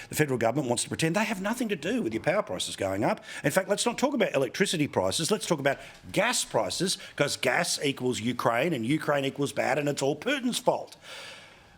the federal government wants to pretend they have nothing to do with your power prices going up. In fact, let's not talk about electricity prices. Let's talk about gas prices, because gas equals Ukraine and Ukraine equals bad, and it's all Putin's fault.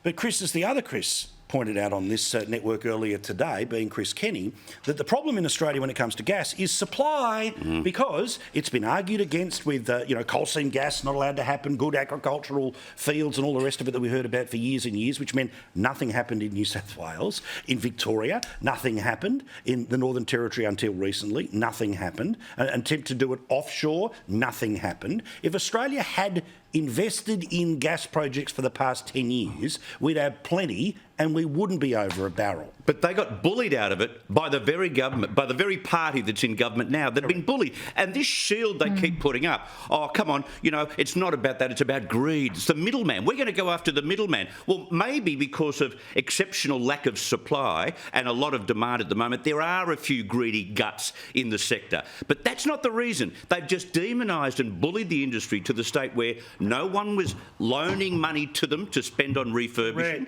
But Chris, as the other Chris pointed out on this network earlier today, being Chris Kenny, that the problem in Australia when it comes to gas is supply, because it's been argued against with, coal seam gas not allowed to happen, good agricultural fields and all the rest of it that we heard about for years and years, which meant nothing happened in New South Wales. In Victoria, nothing happened. In the Northern Territory until recently, nothing happened. An attempt to do it offshore, nothing happened. If Australia had invested in gas projects for the past 10 years, we'd have plenty and we wouldn't be over a barrel. But they got bullied out of it by the very government, by the very party that's in government now. They've been bullied. And this shield they keep putting up, oh, come on, it's not about that, it's about greed. It's the middleman. We're going to go after the middleman. Well, maybe because of exceptional lack of supply and a lot of demand at the moment, there are a few greedy guts in the sector. But that's not the reason. They've just demonised and bullied the industry to the state where no one was loaning money to them to spend on refurbishing.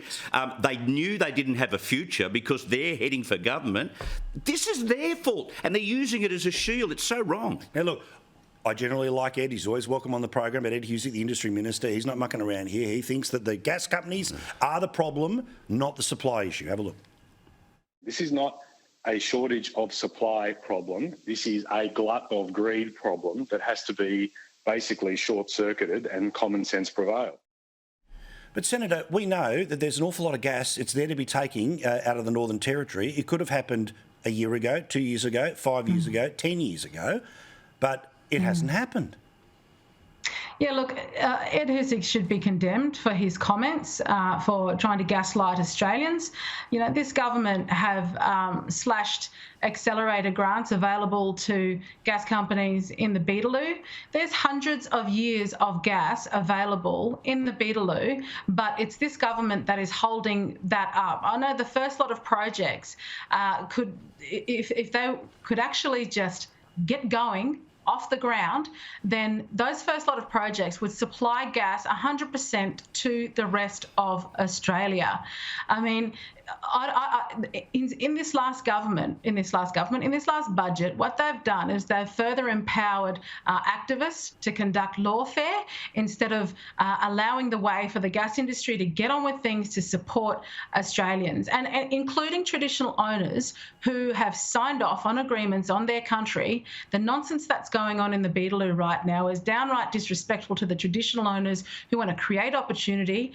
They knew they didn't have a future because they're heading for government. This is their fault, and they're using it as a shield. It's so wrong. Now, look, I generally like Ed. He's always welcome on the program, but Ed Husey, the industry minister, he's not mucking around here. He thinks that the gas companies are the problem, not the supply issue. Have a look. This is not a shortage of supply problem. This is a glut of greed problem that has to be basically short-circuited and common sense prevail. But, Senator, we know that there's an awful lot of gas it's there to be taking out of the Northern Territory. It could have happened a year ago, 2 years ago, 5 years ago, 10 years ago, but it hasn't happened. Yeah, look, Ed Husic should be condemned for his comments, for trying to gaslight Australians. This government have slashed accelerator grants available to gas companies in the Beetaloo. There's hundreds of years of gas available in the Beetaloo, but it's this government that is holding that up. I know the first lot of projects if they could actually just get going off the ground, then those first lot of projects would supply gas 100% to the rest of Australia. I mean, in this last budget, what they've done is they've further empowered activists to conduct lawfare instead of allowing the way for the gas industry to get on with things to support Australians, and including traditional owners who have signed off on agreements on their country. The nonsense that's going on in the Beetaloo right now is downright disrespectful to the traditional owners who want to create opportunity,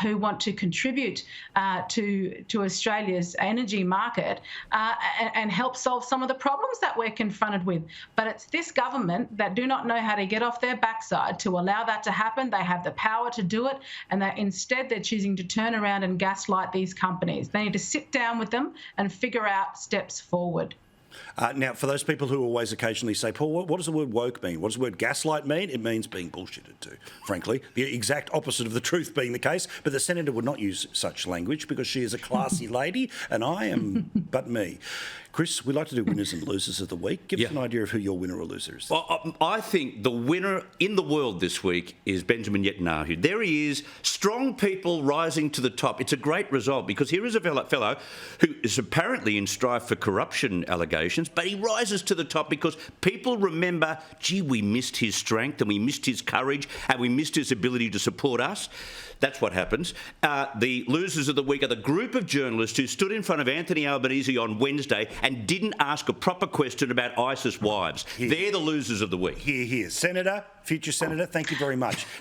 who want to contribute to Australia's energy market and help solve some of the problems that we're confronted with. But it's this government that do not know how to get off their backside to allow that to happen. They have the power to do it, and instead they're choosing to turn around and gaslight these companies. They need to sit down with them and figure out steps forward. Now, for those people who always occasionally say, Paul, what does the word woke mean? What does the word gaslight mean? It means being bullshitted to, frankly. The exact opposite of the truth being the case. But the Senator would not use such language because she is a classy lady and I am but me. Chris, we like to do winners and losers of the week. Give us an idea of who your winner or loser is. Well, I think the winner in the world this week is Benjamin Netanyahu. There he is, strong people rising to the top. It's a great result because here is a fellow who is apparently in strife for corruption allegations, but he rises to the top because people remember, gee, we missed his strength and we missed his courage and we missed his ability to support us. That's what happens. The losers of the week are the group of journalists who stood in front of Anthony Albanese on Wednesday and didn't ask a proper question about ISIS wives. They're the losers of the week. Here. Senator, future Senator, thank you very much.